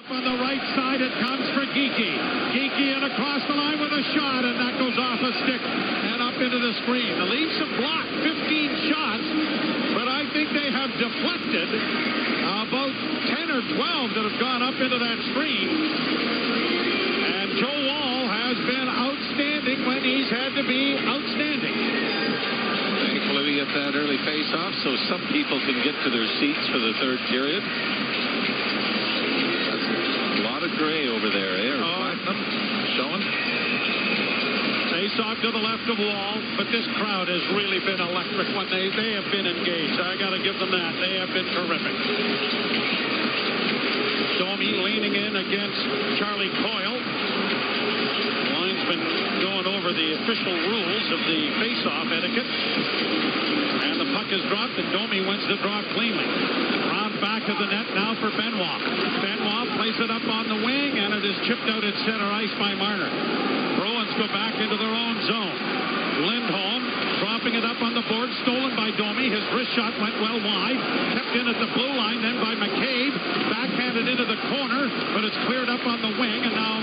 On the right side, it comes for Geeky. Geeky and across the line with a shot, and that goes off a stick and up into the screen. The Leafs have blocked 15 shots, but I think they have deflected about 10 or 12 that have gone up into that screen. And Joe Woll has been outstanding when he's had to be outstanding. Thankfully, we get that early face-off, so some people can get to their seats for the third period. Gray over there. Platinum showing. Face off to the left of Wall, but this crowd has really been electric when they have been engaged. I got to give them that. They have been terrific. Domi leaning in against Charlie Coyle. Linesman going over the official rules of the face-off etiquette. And the puck is dropped, and Domi wins the draw cleanly. Round back of the net now for Benoit. Benoit plays it up on the wing, and it is chipped out at center ice by Marner. Bruins go back into their own zone. Lindholm dropping it up on the board, stolen by Domi. His wrist shot went well wide. Kept in at the blue line, then by McCabe. Backhanded into the corner, but it's cleared up on the wing, and now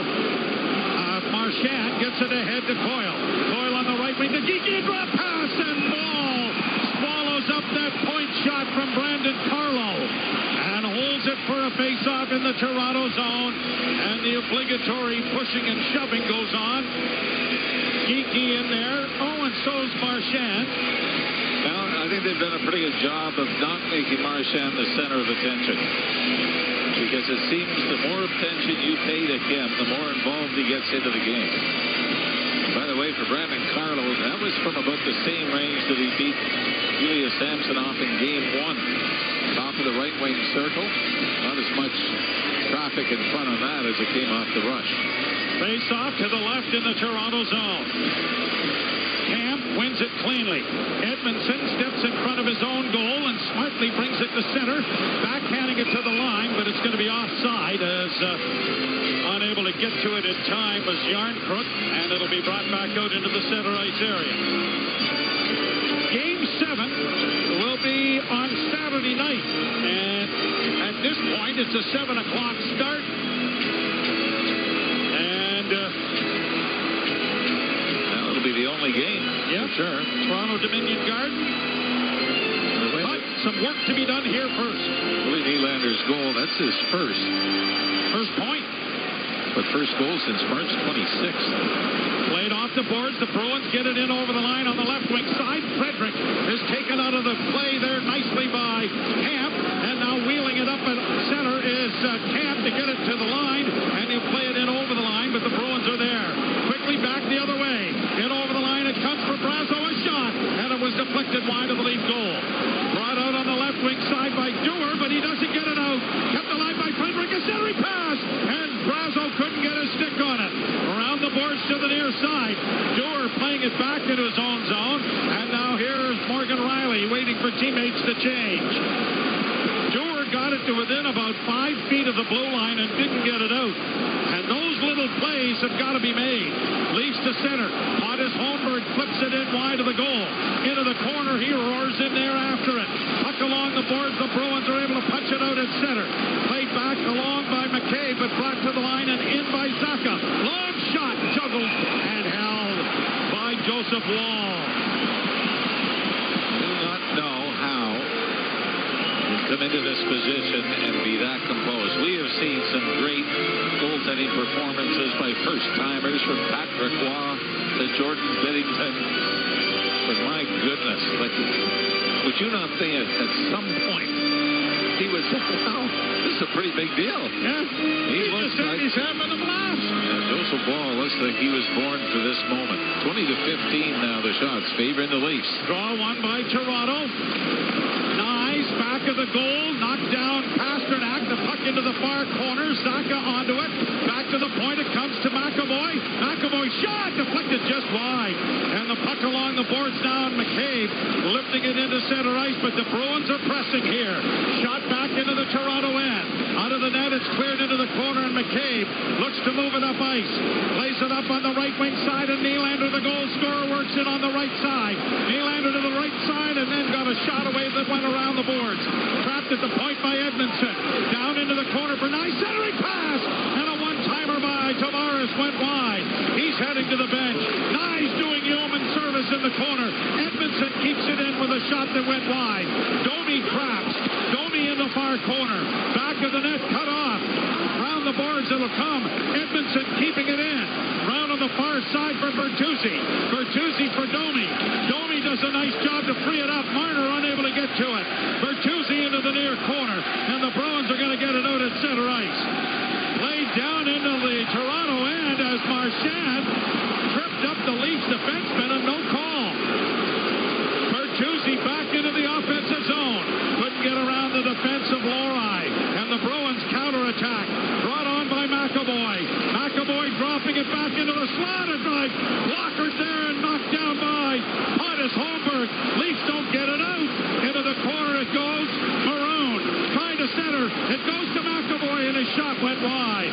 Marchand gets it ahead to Coyle. Coyle on the right wing. The Geeky drop pass, and Ball swallows up that point shot from Brandon Carlo and holds it for a face-off in the Toronto zone, and the obligatory pushing and shoving goes on. Geeky in there. Oh, and so's Marchand. Well, I think they've done a pretty good job of not making Marchand the center of attention. Because it seems the more attention you pay to him, the more involved he gets into the game. By the way, for Brandon Carlo, that was from about the same range that he beat Julius Samsonov in Game 1. Top of the right wing circle. Not as much traffic in front of that as it came off the rush. Face off to the left in the Toronto zone. Camp wins it cleanly. Edmondson steps in front of his own goal and smartly brings it to center. Backhanding it to the line, but it's going to be offside as unable to get to it in time was Yarncrook, and it'll be brought back out into the center ice area. Game 7 will be on Saturday night, and at this point it's a 7 o'clock start. And that'll be the only game, yeah, for sure. Toronto Dominion Garden. But some work to be done here first. Louis Nylander's goal, that's his first. First point. But first goal since March 26th. Played off the boards. The Bruins get it in over the line on the left wing side. Frederick is taken out of the play there nicely by Camp. And now wheeling it up at center is Camp to get it to the line. And he'll play it in over the line, but the Bruins are there. Quickly back the other way. In over the line, it comes for Brazo. A shot. And it was deflected wide of the Leaf goal. Brought out on the left wing side by Dewar, but he doesn't get it out. Kept alive by Frederick. A centering pass. And Brazo couldn't get a stick on it. Around the boards to the near side. Dewar playing it back into his own zone. And now here's Morgan Riley waiting for teammates to change. Dewar got it to within about 5 feet of the blue line and didn't get it out. And those little plays have got to be made. Leafs to center. Pontus Holmberg flips it in wide of the goal. Into the corner. He roars in there after it. Puck along the boards. The Bruins are able to punch it out at center. Played back along by McCabe, but brought to the line and in by Zaka. Long shot. Juggled and held by Joseph Wall. Do not know how you come into this position and be that composed. We have seen some great goaltending performances by first-timers from Patrick Waugh to Jordan Biddington. But my goodness, like, would you not think at some point he would say, wow, this is a pretty big deal? Yeah. He looks like he's having a blast. Joseph Wall looks like he was born for this moment. 20-15 now, the shots favoring the Leafs. Draw one by Toronto. Nice back of the goal. Knocked down Pasternak. The puck into the far corner. Zaka onto it. Back to the point. It comes to McAvoy. McAvoy shot. Deflected just wide. And the puck along the boards now. And McCabe lifting it into center ice. But the Bruins are pressing here. Shot back into the Toronto end. Out of the net. It's cleared into the corner. And McCabe looks to move it up ice. Plays it up on the right wing side. And Nylander, the goal scorer, works it on the right side. Nylander to the right side. And then got a shot away that went around the boards. Trapped at the point by Edmondson. Down into the corner for nice centering pass. pass went wide. He's heading to the bench. Nye's doing yeoman service in the corner. Edmondson keeps it in with a shot that went wide. Domi craps. Domi in the far corner. Back of the net, cut off. Round the boards it'll come. Edmondson keeping it in. Round on the far side for Bertuzzi. Bertuzzi for Domi. Domi does a nice job to free it up. Marner unable to get to it. Bertuzzi into the near corner. And the Bruins are going to get it out at center ice. Played down into the Toronto end as Marchand tripped up the Leafs defenseman and no call. Bertuzzi back into the offensive zone. Couldn't get around the defense of Lori. And the Bruins counterattack. Brought on by McAvoy. McAvoy dropping it back into the slot. And drive. Blockers there and knocked down by Pontus Holmberg. Leafs don't get it out. Into the corner it goes. Maroon trying to center. It goes to McAvoy and his shot went wide.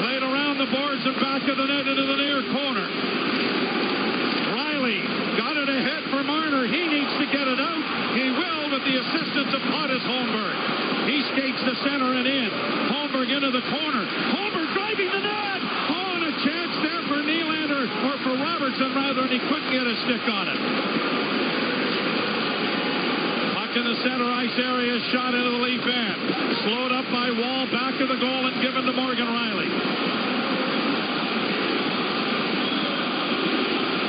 Played around the boards and back of the net into the near corner. Riley got it ahead for Marner. He needs to get it out. He will with the assistance of Pontus Holmberg. He skates to center and in. Holmberg into the corner. Holmberg driving the net. Oh, and a chance there for Nylander, or for Robertson rather, and he couldn't get a stick on it. Puck in the center ice area, shot into the Leaf end. Slowed up by Wall, back of the goal and given to Morgan Riley.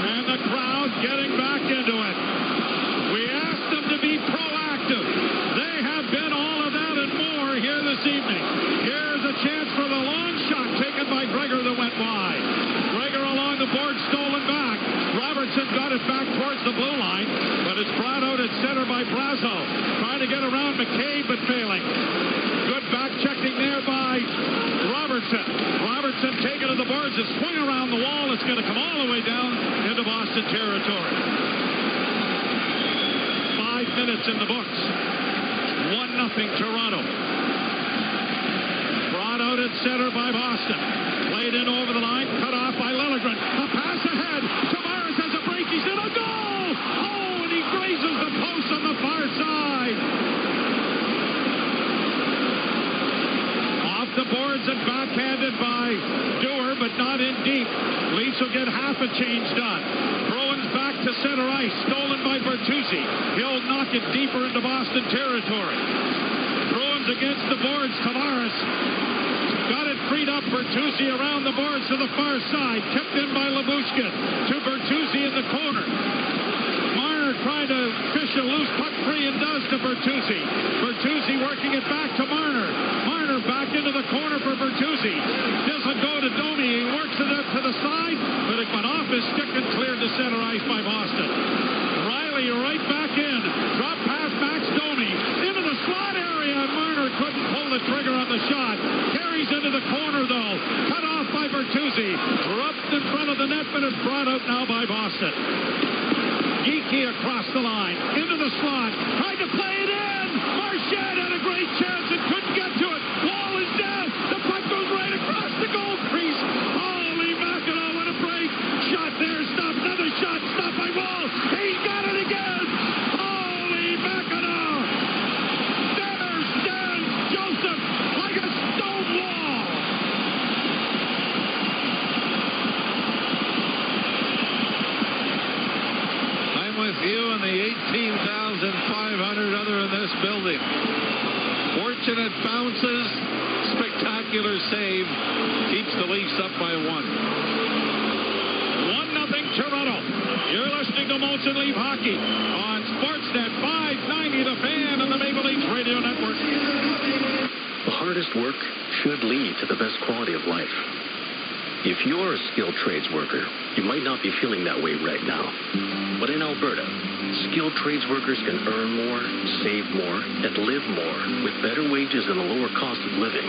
And the crowd getting back into it. We asked them to be proactive. They have been all of that and more here this evening. Here's a chance for the long shot taken by Gregor that went wide. Gregor along the board, stolen back. Robertson got it back towards the blue line, but it's brought out at center by Brazo. Trying to get around McCabe, but failing. Good back checking there by Robertson. Robertson taken to the boards. It's swung around the wall. It's going to come all the way down into Boston territory. 5 minutes in the books. 1-0 Toronto. Brought out at center by Boston. Played in over the line. Cut off by Liljegren. A pass ahead. Tavares has a break. He's in a goal. Oh, and he grazes the post on the far side. Off the boards and backhanded by Dewar, but not in deep. Leafs will get half a change done. Bruins back to center ice. Stolen by Bertuzzi. He'll knock it deeper into Boston territory. Bruins against the boards. Tavares got it freed up. Bertuzzi around the boards to the far side. Tipped in by Lyubushkin. To Bertuzzi in the corner. Marner trying to fish a loose puck free and does to Bertuzzi. Bertuzzi working it back to Marner. Marner back into the corner for Bertuzzi. Doesn't go to Domi. He works it up to the side, but it went off his stick and cleared to center ice by Boston. Riley right back in. Drop pass Max Domi. Into the slot area, and Marner couldn't pull the trigger on the shot. Carries into the corner, though. Cut off by Bertuzzi. Rubbed in front of the net, but it's brought out now by Boston. Geekie across the line. Into the slot. Tried to play it in. Marchand had a great chance and couldn't get to it. Wall is down. The puck goes right across the goal crease. Holy mackerel, what a break. Shot there. Stop. Another shot. Stopped by Wall. He's got it again. Holy mackerel. There stands Joseph like a stone wall. I'm with you and the 18,500 other in this building. Fortunate bounces, spectacular save, keeps the Leafs up by 1. 1-0 Toronto. You're listening to Molson Leaf Hockey on Sportsnet 590 The Fan and the Maple Leafs Radio Network. The hardest work should lead to the best quality of life. If you're a skilled trades worker, you might not be feeling that way right now. But in Alberta, skilled trades workers can earn more, save more, and live more with better wages and a lower cost of living.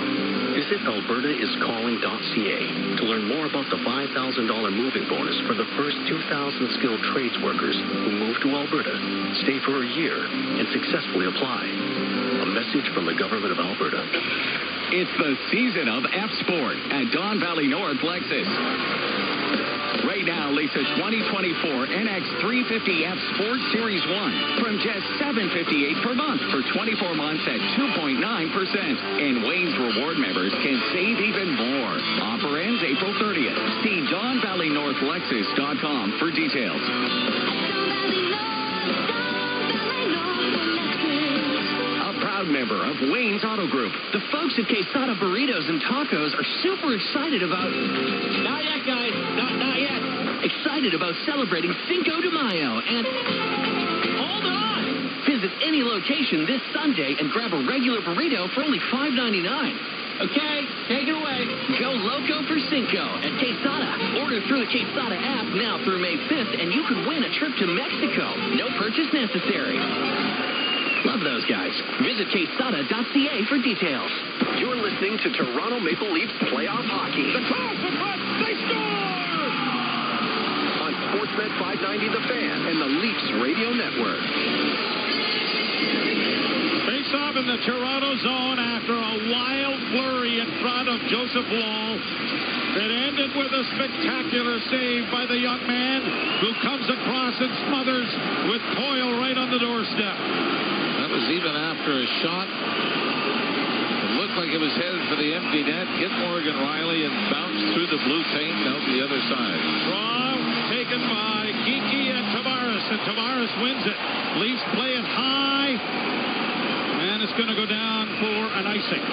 Visit albertaiscalling.ca to learn more about the $5,000 moving bonus for the first 2,000 skilled trades workers who move to Alberta, stay for a year, and successfully apply. A message from the Government of Alberta. It's the season of F-Sport at Don Valley North Lexus. Right now, lease a 2024 NX350F Sport Series 1 from just $758 per month for 24 months at 2.9%. And Wayne's Reward members can save even more. Offer ends April 30th. DonValleyNorthLexus.com for details. Member of Wayne's Auto Group. The folks at Quesada Burritos and Tacos are super excited about... Not yet, guys. Not yet. Excited about celebrating Cinco de Mayo and... Hold on. Visit any location this Sunday and grab a regular burrito for only $5.99. Okay, take it away. Go loco for Cinco at Quesada. Order through the Quesada app now through May 5th and you could win a trip to Mexico. No purchase necessary. Love those guys. Visit Quesada.ca for details. You're listening to Toronto Maple Leafs playoff hockey. The cross in front. They score! On Sportsnet 590 The Fan and the Leafs Radio Network. Face off in the Toronto zone after a wild flurry in front of Joseph Woll. It ended with a spectacular save by the young man who comes across and smothers with Coyle right on the doorstep. That was even after a shot. It looked like it was headed for the empty net. Hit Morgan Riley and bounced through the blue paint out the other side. Draw taken by Geekie and Tavares wins it. Leafs play it high, and it's going to go down for an icing.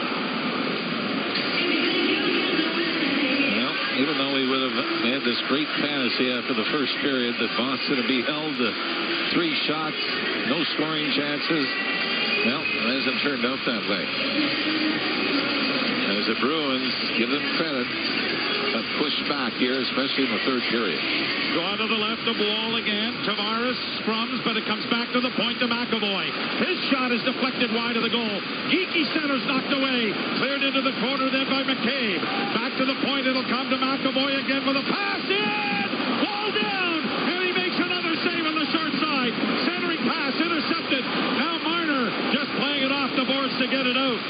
Well, even though we would have had this great fantasy after the first period that Boston would be held to 3 shots, no scoring chances. Well, it hasn't turned out that way. As the Bruins, give them credit, but pushed back here, especially in the third period. Draw to the left of Wall again. Tavares scrums, but it comes back to the point to McAvoy. His shot is deflected wide of the goal. Geekie centers knocked away. Cleared into the corner then by McCabe. Back to the point. It'll come to McAvoy again with a pass in. Wall down. And he makes another save on the short side. Centering pass intercepted. Now Marner just playing it off the boards to get it out.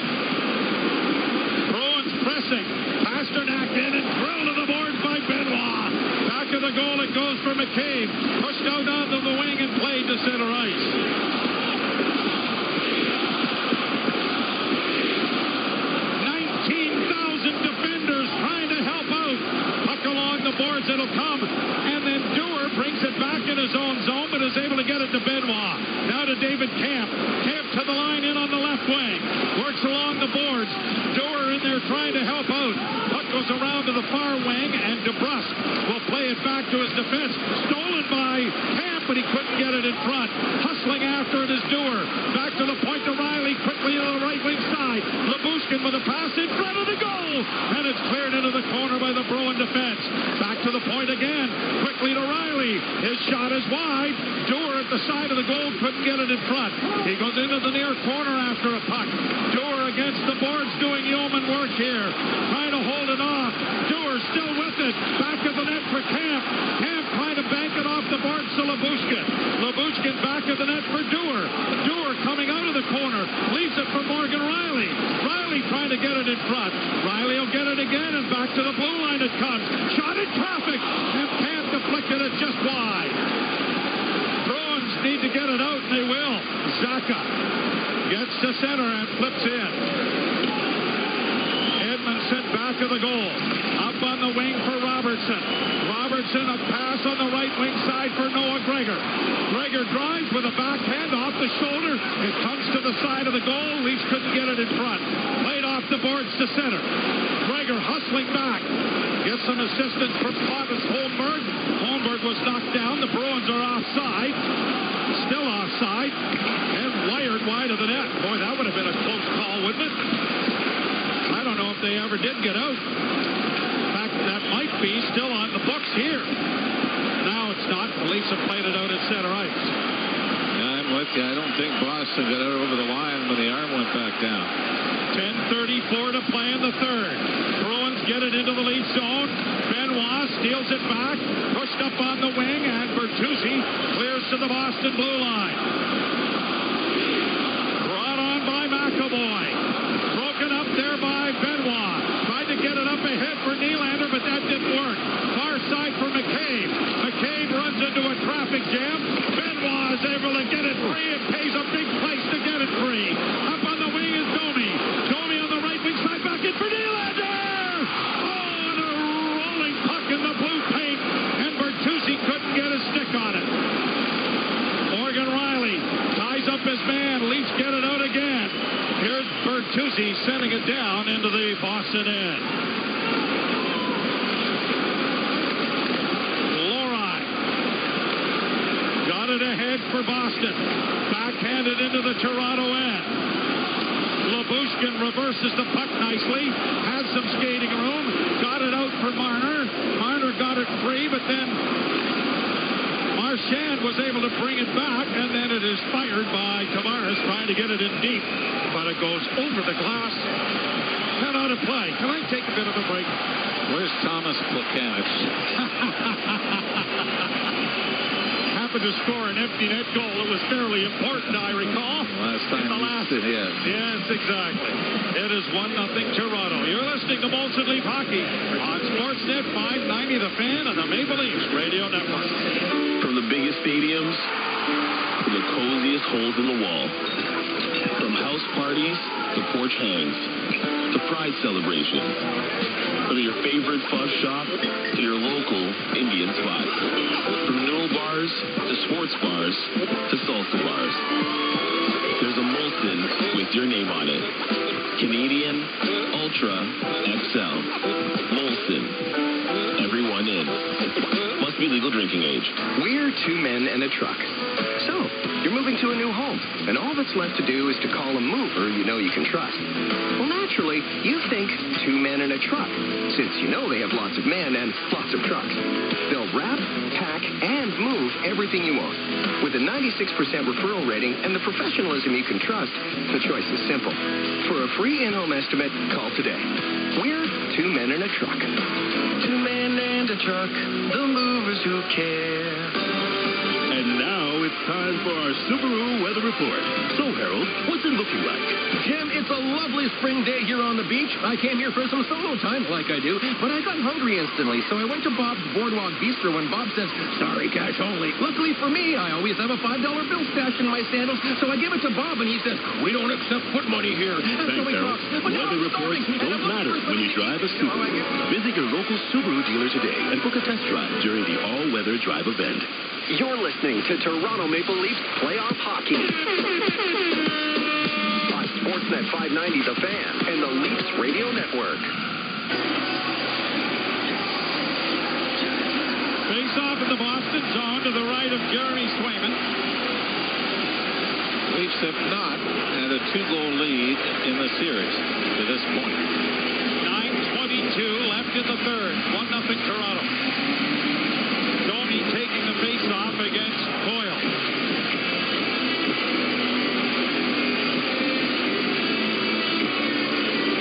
Bruins pressing. Pasternak in and drilled to the boards by Benoit. Back of the goal it goes for McCabe. Pushed out onto the wing and played to center ice. 19,000 defenders trying to help out. Puck along the boards, it'll come. And then Dewar brings it back in his own zone, but is able to get it to Benoit. Now to David Camp. Camp to the line in on the left wing. Works along the boards. Dewar in there trying to help out. Puck goes around to the far wing, and DeBrusque will play it back to his defense. Stolen by Camp, but he couldn't get it in front. Hustling after it is Dewar. Back to the point to Riley, quickly to the right wing side. Labushkin with a pass in front of the goal, and it's cleared into the corner by the Bruin defense. Back to the point again, quickly to Riley. His shot is wide. Dewar at the side of the goal, couldn't get it in front. He goes into the near corner after a puck. Dewar against the boards doing yeoman work here. Trying to hold it off. Dewar still with it. Back of the net for Camp. Camp trying to bank it off the boards to Labushkin. Labushkin back of the net for Dewar. Dewar coming out of the corner. Leaves it for Morgan Riley. Riley trying to get it in front. Riley will get it again, and back to the blue line it comes. Shot in traffic, and Camp deflected it just wide. Bruins need to get it out, and they will. Zaka gets to center and flips in. Edmondson back of the goal. Up on the wing for Robertson. Robertson a pass on the right wing side for Noah Gregor. Gregor drives with a backhand off the shoulder. It comes to the side of the goal. Leafs couldn't get it in front. Played off the boards to center. Gregor hustling back. Gets some assistance from Pontus Holmberg. Holmberg was knocked down. The Bruins are offside. Still offside. And wired wide of the net. Boy, that would have been a close call, wouldn't it? I don't know if they ever did get out. In fact, that might be still on the books here. Now it's not. The Leafs have played it out at center ice. Yeah, I'm with you. I don't think Boston got out over the line when the arm went back down. 10:34 to play in the third. Bruins get it into the lead zone. Benoit steals it back. Pushed up on the wing, and Bertuzzi clears to the Boston blue line. Brought on by McAvoy. Broken up there by Benoit. Tried to get it up ahead for Nylander, but that didn't work. Far side for McCabe. McCabe runs into a traffic jam. Benoit is able to get it free. It pays a big price to get it free. Up on the wing is Domi. Domi on the right wing side, back in for Nylander. Oh, and a rolling puck in the blue paint. And Bertuzzi sending it down into the Boston end. Lori got it ahead for Boston. Backhanded into the Toronto end. Labushkin reverses the puck nicely. Has some skating room. Got it out for Marner. Marner got it free, but then Marchand was able to bring it back, and then it is fired by Tavares trying to get it in deep, but it goes over the glass. 10 out of play. Can I take a bit of a break? Where's Thomas Plekanec? Happened to score an empty net goal. It was fairly important, I recall. Last time Yes, exactly. It is 1-0 Toronto. You're listening to Molson Leaf Hockey on Sportsnet 590 The Fan and the Maple Leafs Radio Network. From the biggest stadiums to the coziest holes in the wall. From house parties to porch hangs to pride celebrations. From your favorite fuzz shop to your local Indian spot. From noodle bars to sports bars to salsa bars. There's a Molson with your name on it. Canadian Ultra XL. Molson. Everyone in. Must be legal drinking age. We're two men and a truck. So, you're moving to a new home, and all that's left to do is to call a mover you know you can trust. Well, naturally, you think two men and a truck, since you know they have lots of men and lots of trucks. They'll wrap, pack, and move everything you own. With a 96% referral rating and the professionalism you can trust, the choice is simple. For a free in-home estimate, call today. We're two men and a truck. Two men and a truck, the movers who care. And now it's time for our Subaru weather report. So, Harold, what's it looking like? Jim, it's a lovely spring day here on the beach. I came here for some solo time, like I do, but I got hungry instantly, so I went to Bob's Boardwalk Bistro when Bob says, sorry, cash only. Luckily for me, I always have a $5 bill stashed in my sandals, so I give it to Bob, and he says, we don't accept foot money here. Thanks, Harold. Weather reports don't matter when you drive a Subaru. Visit your local Subaru dealer today and book a test drive during the all-weather drive event. You're listening to Toronto Maple Leafs playoff hockey on Sportsnet 590 The Fan and the Leafs Radio Network. Face off in the Boston zone to the right of Jeremy Swayman. Leafs have not had a 2-goal lead in the series to this point. 9:22 left in the third. 1-0 Toronto. Domi taking the face-off against Coyle.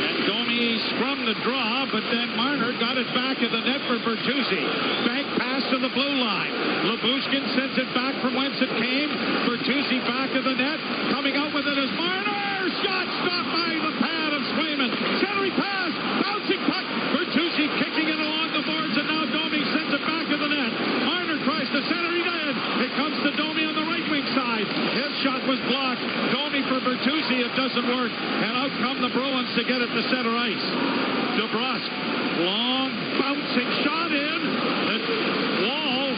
And Domi scrummed the draw, but then Marner got it back in the net for Bertuzzi. Bank pass to the blue line. Labushkin sends it back from whence it came. Bertuzzi back of the net. Coming out with it is Marner. Shot stopped by the pad of Swayman. Centering pass. Bouncing puck. Bertuzzi kicking it along the boards, and now Domi sends it back of the net. Marner tries to center. He did. It comes to Domi on the right wing side. His shot was blocked. Domi for Bertuzzi. It doesn't work. And out come the Bruins to get it to center ice. DeBrusk. Long bouncing shot in. The wall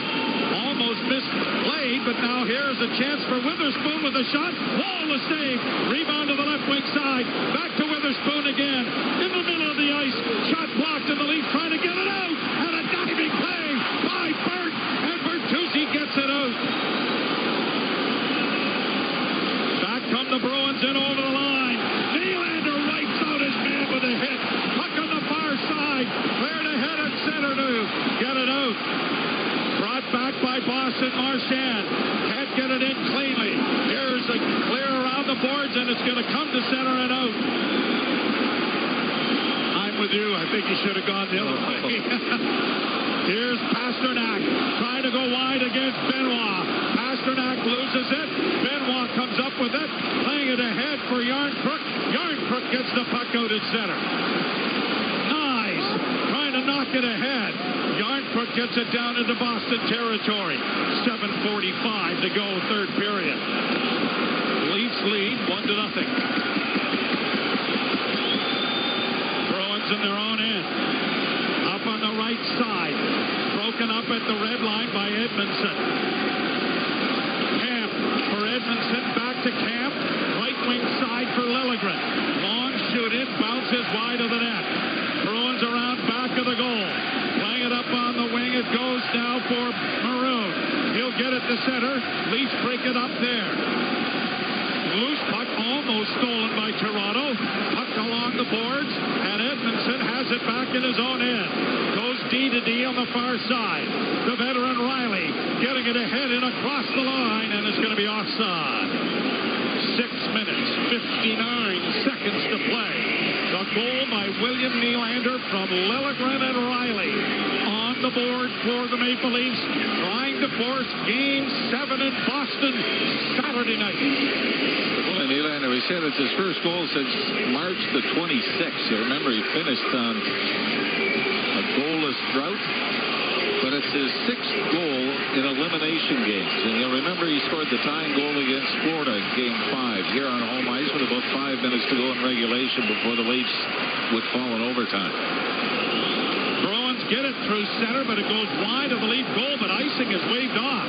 almost misplayed, but now here's a chance for Witherspoon with a shot. Wall to save. Rebound to the left wing side. Back to Witherspoon again. In the middle of the ice. Shot blocked, and the Leafs trying to get it out. And a diving play by Bert. And Bertuzzi gets it out. Back come the Bruins in over the line. Nylander wipes out his man with a hit. Puck on the far side. Cleared ahead at center to get it out. Brought back by Boston Marchand. Can't get it in cleanly. Here's a clear around the boards, and it's going to come to center and out. I'm with you. I think he should have gone the other way. Here's Pasternak trying to go wide against Benoit. Pasternak loses it. Benoit comes up with it. Playing it ahead for Yarncrook. Yarncrook gets the puck out at center. Nice. Trying to knock it ahead. Yarncrook gets it down into Boston territory. 7:45 to go, third period. Leafs lead 1-0. Bruins in their own end. Up on the right side. Broken up at the red line by Edmondson. Camp for Edmondson. Back to Camp. Right wing side for Liljegren. Long shoot in. for Maroon. He'll get it to center. Leafs break it up there. Loose puck almost stolen by Toronto. Puck along the boards, and Edmondson has it back in his own end. Goes D to D on the far side. The veteran Riley getting it ahead and across the line, and it's going to be offside. 6 minutes, 59 seconds to play. The goal by William Nylander from Liljegren and Riley on the board for the Maple Leafs, trying to force Game 7 in Boston Saturday night. Well, Nylander, we said it's his first goal since March the 26th. You remember he finished on a goalless drought, but it's his 6th goal in elimination games. And you'll remember he scored the tying goal against Florida in Game 5 here on home ice with about 5 minutes to go in regulation before the Leafs would fall in overtime. Bruins get it through center, but it goes wide of the Leaf goal, but icing is waved off.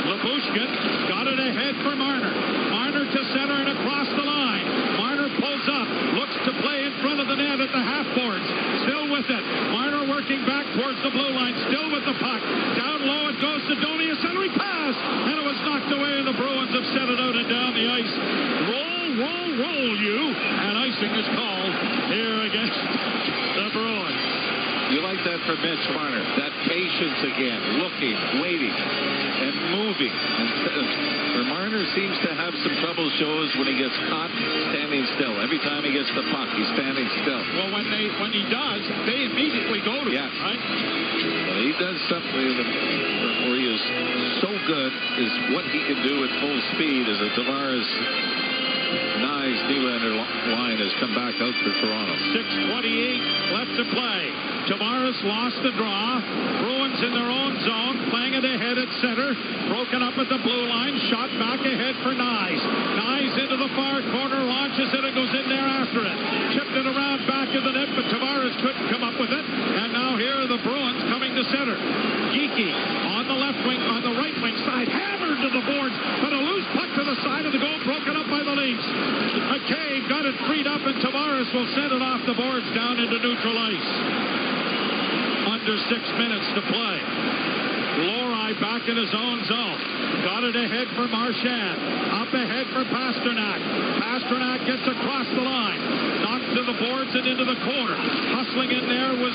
Labushkin got it ahead for Marner. Marner to center and across the line. Marner pulls up, looks to play in front of the net at the half boards. Still with it. Marner working back towards the blue line, still with the puck. Down low it goes to Doney, a centering pass, and it was knocked away, and the Bruins have set it out and down the ice. Roll you, and icing is called here against the Bruins. You like that from Mitch Marner. That patience again, looking, waiting, and moving. And Marner seems to have some trouble shows when he gets caught standing still. Every time he gets the puck, he's standing still. Well, when he does, they immediately go to him, right? Well, he does something where he is so good is what he can do at full speed as a Tavares Nice Nylander line has come back out for Toronto. 6:28 left to play. Tavares lost the draw. Bruins in their own zone, playing it ahead at center. Broken up at the blue line. Shot back ahead for Nyes. Nyes into the far corner, launches it and goes in there after it. Chipped it around back of the net, but Tavares couldn't come up with it. And now here are the Bruins coming to center. Geekie on the left wing, on the right wing side, hammered to the boards, but a loose puck to the side of the goal, broken up by the Leafs. McKay got it freed up, and Tavares will send it off the boards down into neutral ice. Under 6 minutes to play. Lori back in his own zone. Got it ahead for Marchand. Up ahead for Pasternak. Pasternak gets across the line. Knocked to the boards and into the corner. Hustling in there was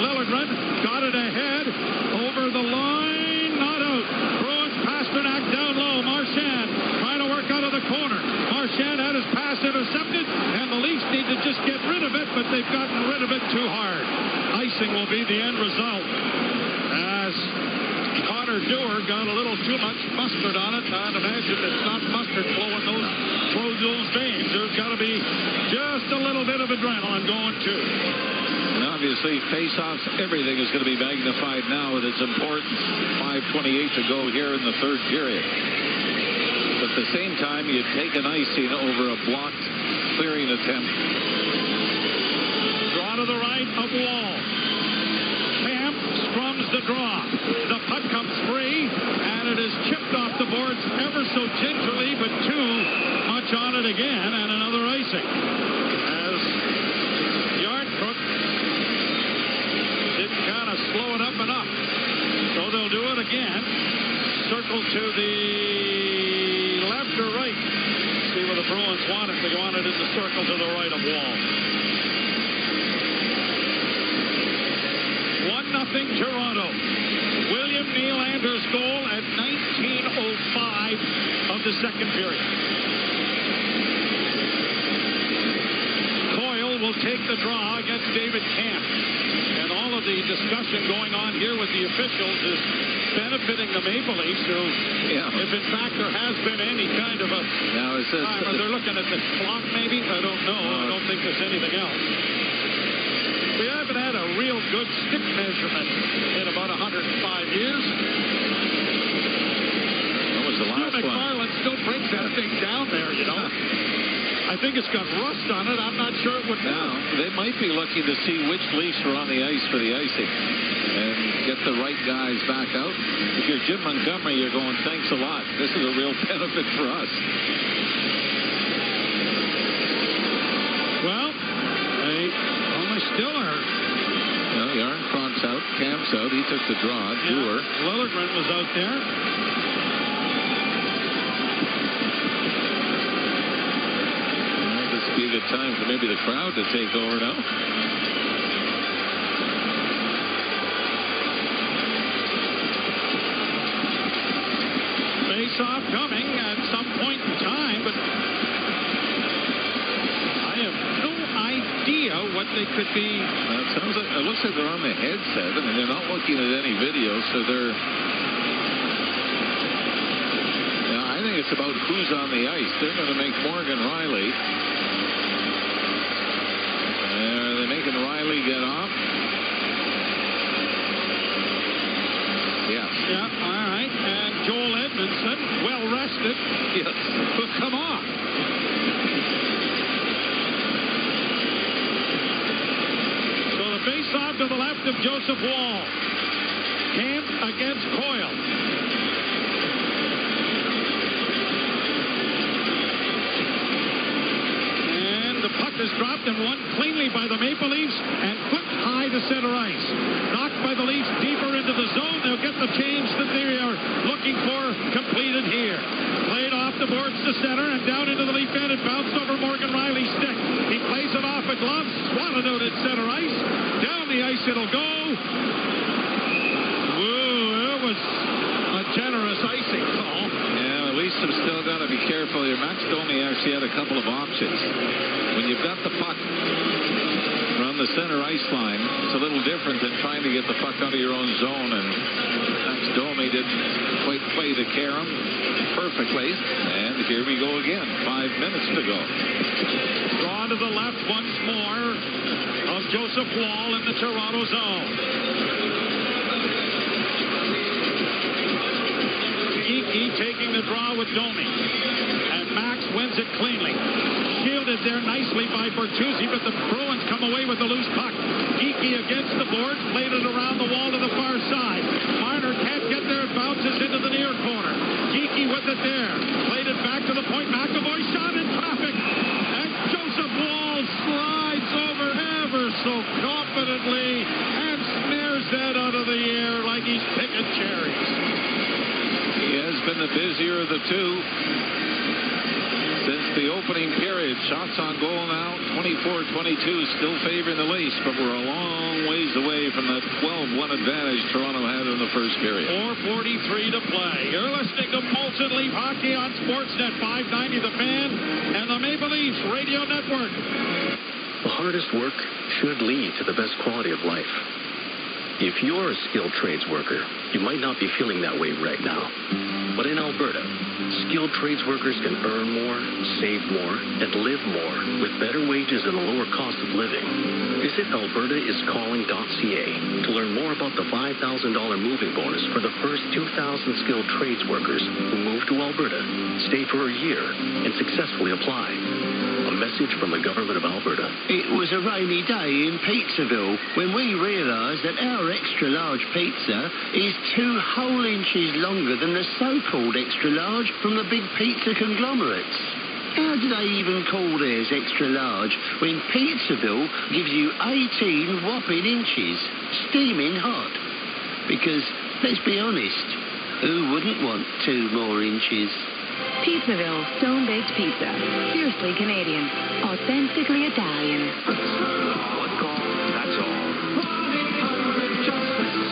Liljegren. Got it ahead. Over the line. Not out. Bruins Pasternak down low. Marchand trying to work out of the corner. Marchand had his pass intercepted, and the Leafs need to just get rid of it, but they've gotten rid of it too hard. Icing will be the end result, as Connor Dewar got a little too much mustard on it. I'd imagine it's not mustard flowing through those veins. There's got to be just a little bit of adrenaline going too. And obviously, face-offs, everything is going to be magnified now with its importance. 5:28 to go here in the third period. But at the same time, you take an icing over a blocked clearing attempt. Draw to the right of Wall. Camp scrums the draw. The puck comes free, and it is chipped off the boards ever so gingerly, but too much on it again, and another icing. As Yarncrook didn't kind of slow it up enough. So they'll do it again. Circle to the left or right. See where the Bruins want it. They want it in the circle to the right of Wall. 1-0 Toronto. William Nylander's goal at 19:05 of the second period. Coyle will take the draw against David Camp. And all of the discussion going on here with the officials is benefiting the Maple Leafs, who, if in fact there has been any kind of a time, or they're looking at the clock maybe, I don't know. I don't think there's anything else. We haven't had a real good stick measurement in about 105 years. That was the last one. McFarland still brings that thing down there, you know. I think it's got rust on it. I'm not sure it would now. They might be looking to see which Leafs are on the ice for the icing and get the right guys back out. If you're Jim Montgomery, you're going, thanks a lot. This is a real benefit for us. Well, they only still are. Well, Yarncroft's out. Camp's Marks out. He took the draw. Dewar. Lilligren was out there. Well, this would be a good time for maybe the crowd to take over now. Face-off coming at some point in time, but I have no idea what they could be. It looks like they're on the headset. I mean, they're not looking at any video, so they're... Yeah, I think it's about who's on the ice. They're going to make Morgan Riley. Are they making Riley get off? Yes. Yeah, all right. And Joel Edmondson, well rested, Yes. will come off. Face off to the left of Joseph Wall. Camp against Coyle. And the puck is dropped and won cleanly by the Maple Leafs and flipped high to center ice. Knocked by the Leafs deeper into the zone. They'll get the change that they are looking for completed here. Played off the boards to center and down into the Leaf end. It bounced over Morgan Riley's stick. He plays it off a glove, swatted out at center ice. Down the ice it'll go. Whoa, it was a generous icing call. Yeah, the Leafs have still got to be careful here. Max Domi actually had a couple of options. When you've got the puck around the center ice line, it's a little different than trying to get the puck out of your own zone, and Max Domi didn't quite play the carom perfectly. And here we go again. 5 minutes to go. Draw to the left once more of Joseph Wall in the Toronto zone. Geeky taking the draw with Domi. And Max wins it cleanly. Shielded there nicely by Bertuzzi, but the Bruins come away with the loose puck. Geeky against the boards, played it around the wall to the far side. Marner can't get there, it bounces into the near corner. Geeky with it there. Played it back to the point. McAvoy shot in traffic. And Joseph Wall slides over ever so confidently and snares that out of the air like he's picking cherries. He has been the busier of the two since the opening period. Shots on goal now, 24-22, still favoring the Leafs, but we're a long ways away from that 12-1 advantage Toronto had in the first period. 4:43 to play. You're listening to Molson Leaf Hockey on Sportsnet 590 The Fan and the Maple Leafs Radio Network. The hardest work should lead to the best quality of life. If you're a skilled trades worker, you might not be feeling that way right now. But in Alberta, skilled trades workers can earn more, save more, and live more with better wages and a lower cost of living. Visit albertaiscalling.ca to learn more about the $5,000 moving bonus for the first 2,000 skilled trades workers who move to Alberta, stay for a year, and successfully apply. A message from the government of Alberta. It was a rainy day in Pizzaville when we realised that our extra-large pizza is 2 whole inches longer than the so-called extra-large from the big pizza conglomerates. How do they even call theirs extra-large when Pizzaville gives you 18 whopping inches, steaming hot? Because, let's be honest, who wouldn't want 2 more inches? Pizzaville Stone-Baked Pizza. Fiercely Canadian. Authentically Italian. One call, that's all.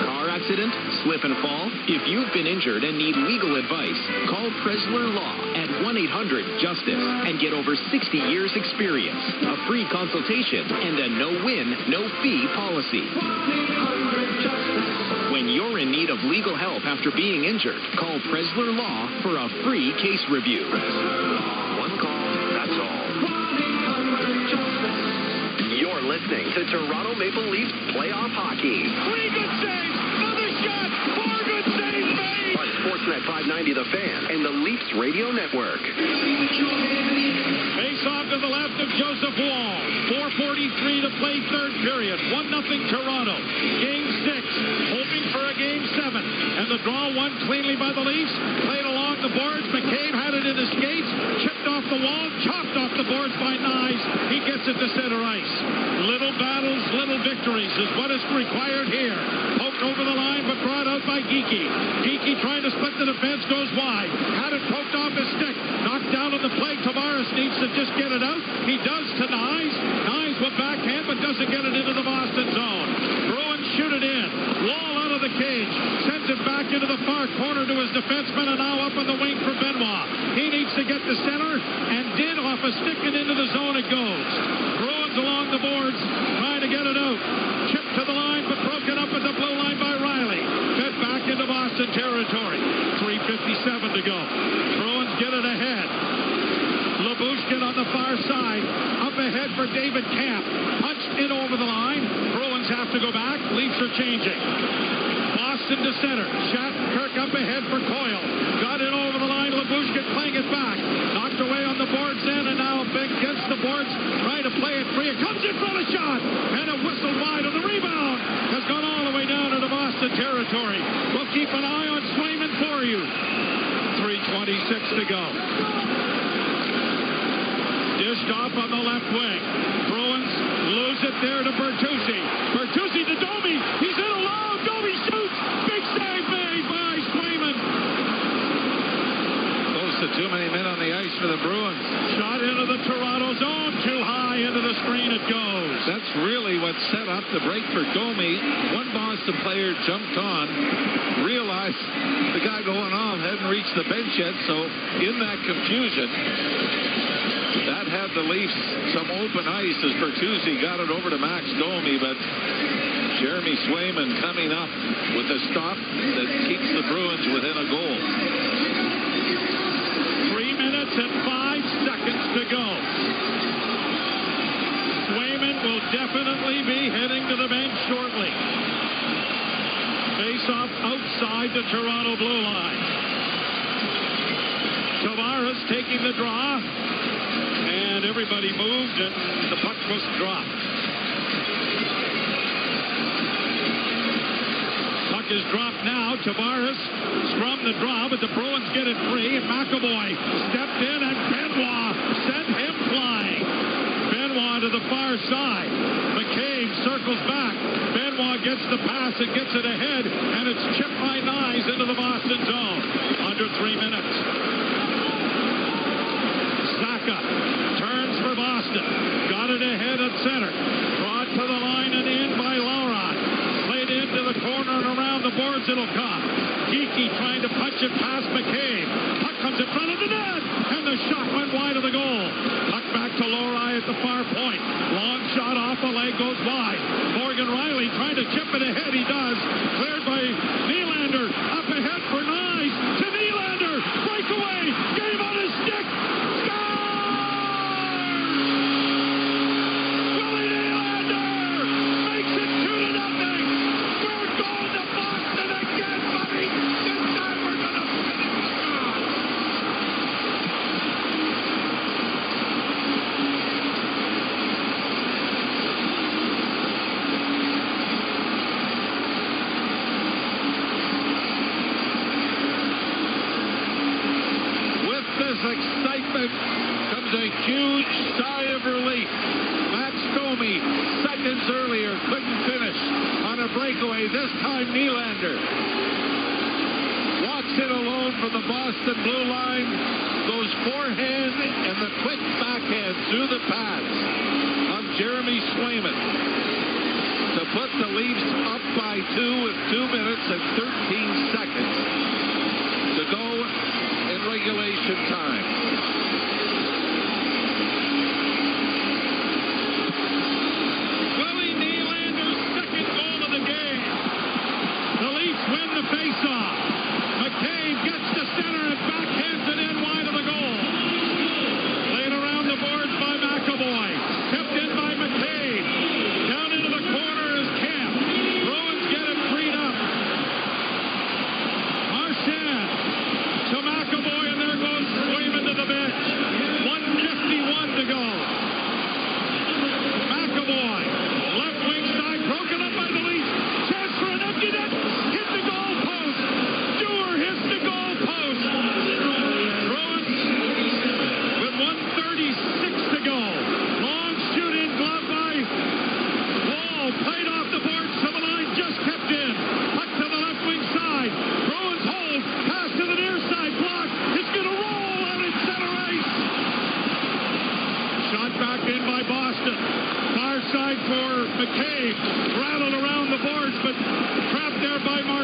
Car accident? Slip and fall? If you've been injured and need legal advice, call Presler Law at 1-800-JUSTICE and get over 60 years experience, a free consultation, and a no-win, no-fee policy. When you're in need of legal help after being injured, call Presler Law for a free case review. One call, that's all. You're listening to Toronto Maple Leafs playoff hockey. 3 good saves, another shot, 4 good saves made. On Sportsnet 590 The Fan and the Leafs Radio Network. Face off to the left of Joseph Wall. 4:43 to play third period. 1-0 Toronto. Game 6. Hoping for a game 7. And the draw won cleanly by the Leafs. Played along the boards. McCabe had it in his skates. Chipped off the wall. Chopped off the boards by Knies. He gets it to center ice. Little battles, little victories is what is required here. Poke over the line, but brought out by Geekie. Geekie trying to split the defense, goes wide. Had it poked off his stick. Knocked down on the play. Tavares needs to just get it out. He does to Nyes. Nyes with backhand, but doesn't get it into the Boston zone. Bruins shoot it in. Wall out of the cage. Sends it back into the far corner to his defenseman, and now up on the wing for Benoit. He needs to get the center, and did off a stick, and into the zone it goes. Bruins along the boards, trying to get it out. Chipped to the line, but broken up at the blue line by Riley. Fed back into Boston territory. 3:57 to go. Bruins get it ahead. Labushkin on the far side. Up ahead for David Camp. Punched in over the line. Bruins have to go back. Leafs are changing. Boston to center. Shattenkirk up ahead for Coyle. Got it over the line. Labushkin playing it back. Knocked away on the boards then, and now big against the boards. Trying to play it free. It comes in front of shot. And a whistle wide on the rebound. Has gone all the way down into Boston territory. We'll keep an eye on Swayman for you. 3:26 to go. Dished off on the left wing. Bruins lose it there to Bertuzzi. Bertuzzi to Domi. He's in alone. Domi shoots. Big save made by Swayman. Close to too many men on the ice for the Bruins. Shot into the Toronto zone. Too high into the screen it goes. That's really what set up the break for Domi. One Boston player jumped on, realized the guy going off hadn't reached the bench yet, so in that confusion, that had the Leafs some open ice as Bertuzzi got it over to Max Domi, but Jeremy Swayman coming up with a stop that keeps the Bruins within a goal. 3 minutes and 5 seconds to go. Swayman will definitely be heading to the bench shortly. Face-off outside the Toronto blue line. Tavares taking the draw. And everybody moved, and the puck was dropped. Puck is dropped now. Tavares from the draw, but the Bruins get it free. And McAvoy stepped in, and Benoit sent him flying. Benoit to the far side. McCabe circles back. Benoit gets the pass and gets it ahead, and it's chipped by Nyes into the Boston zone. Under 3 minutes. Zaka turns for Boston. Got it ahead at center. Brought to the line and in by Lauron. Played into the corner and around the boards it'll come. Geekie trying to punch it past McCabe. Puck comes in front of the net, and the shot went wide of the goal. Puck back to Lowry at the far point. Long shot off the leg, goes wide. Morgan Riley trying to chip it ahead. He does. Cleared by Nylander. Up ahead for Nyes. To Nylander. Breakaway. Game on his stick. Excitement comes a huge sigh of relief. Max Domi, seconds earlier, couldn't finish on a breakaway. This time Nylander walks in alone from the Boston blue line, goes forehand and the quick backhand through the pads of Jeremy Swayman to put the Leafs up by 2 with 2 minutes and 13 seconds to go in regulation time. Willie Nylander's second goal of the game. The Leafs win the faceoff. McCabe gets to center and backhands it in wide of the goal. Played around the boards by McAvoy. Kept in by McCabe. Down into the corner is Camp.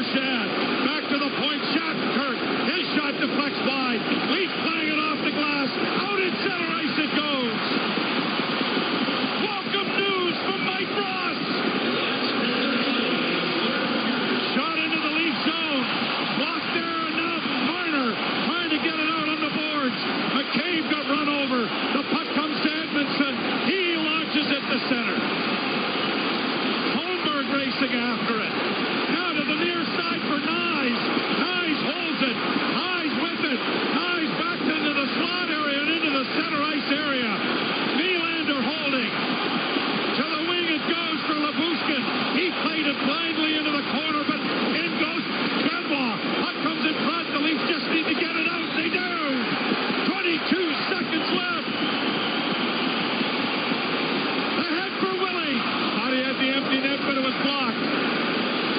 Marchand. Back to the point. Shattenkirk. His shot deflects wide. Leaf playing it off the glass. Out in center ice it goes. Welcome news from Mike Ross. Shot into the Leaf zone. Blocked there, and now Marner trying to get it out on the boards. McCabe got run over. The puck comes to Edmondson. He launches it to center. Holmberg racing after it. Now to the near side for Nyes. Nyes holds it. Nyes with it. Nyes back into the slot area and into the center ice area. Nylander holding. To the wing it goes for Lyubushkin. He played it blindly into the corner, but in goes Benoit. Puck comes in front. The Leafs just need to get it out. They do. 22 seconds left. Ahead for Willie. Thought he had the empty net, but it was blocked.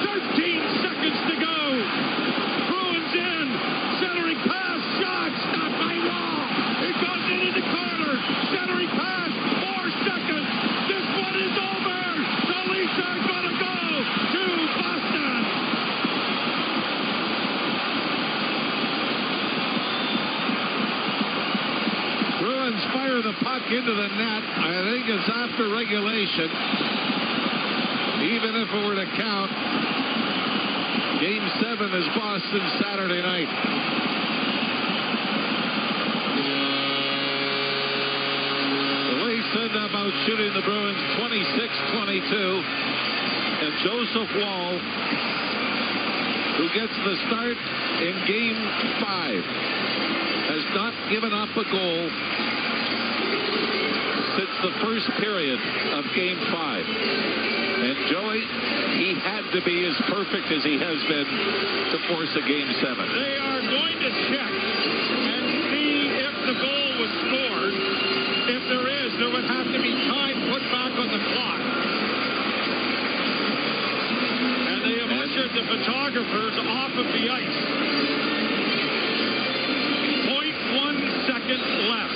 13 seconds to go. Bruins in. Centering pass. Shot. Stopped by Wall. It goes into the corner. Centering pass. 4 seconds. This one is over. The Leafs are going to go to Boston. Bruins fire the puck into the net. I think it's after regulation. Even if it were to count, Game 7 is Boston Saturday night. The Leafs end up out shooting the Bruins 26-22. And Joseph Wall, who gets the start in Game 5, has not given up a goal since the first period of Game 5. And Joey, he had to be as perfect as he has been to force a Game 7. They are going to check and see if the goal was scored. If there is, there would have to be time put back on the clock. And they have ushered the photographers off of the ice. 0.1 seconds left.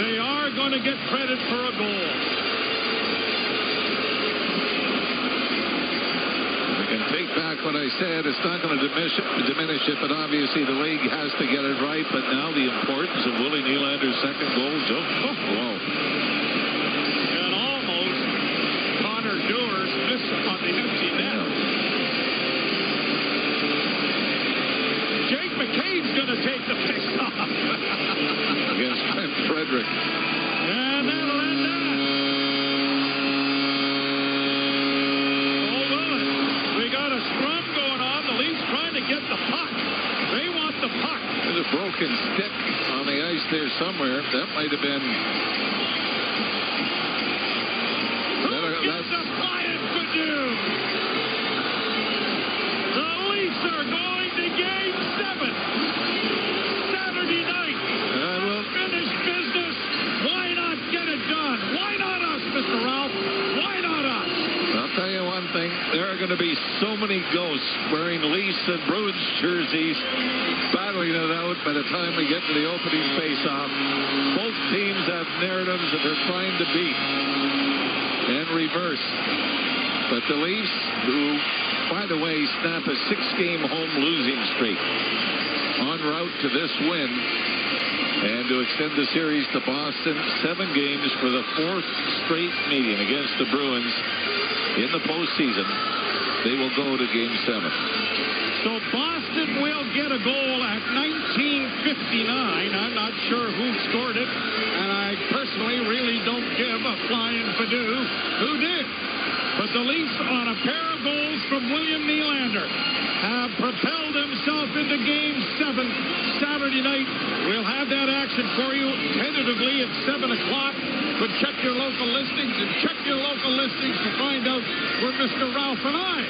They are going to get credit for a goal. Take back what I said. It's not going to diminish it, but obviously the league has to get it right. But now the importance of Willie Nylander's second goal, Joe. Oh, whoa. And almost Connor Dewars missed on the empty net. Jake McCabe's going to take the face-off. Against Trent Frederick. And that'll end that. Scrum going on. The Leafs trying to get the puck. They want the puck. There's a broken stick on the ice there somewhere. That might have been. Who gets a flying Purdue? The Leafs are going to Game 7 Saturday night. Unfinished business. Why not get it done? Why not us, Mr. Ralph? Why not us? I'll tell you one thing. There are going to be so many ghosts wearing Leafs and Bruins jerseys battling it out by the time we get to the opening face-off. Both teams have narratives that they're trying to beat and reverse. But the Leafs, who, by the way, snap a 6-game home losing streak, en route to this win and to extend the series to Boston, 7 games for the 4th straight meeting against the Bruins in the postseason. They will go to Game 7. So Boston will get a goal at 19:59. I'm not sure who scored it, and I personally really don't give a flying fadoo who did. But the Leafs, on a pair of goals from William Nylander, have propelled themselves into Game 7 Saturday night. We'll have that action for you tentatively at 7 o'clock. But check your local listings and check your local listings to find out where Mr. Ralph and I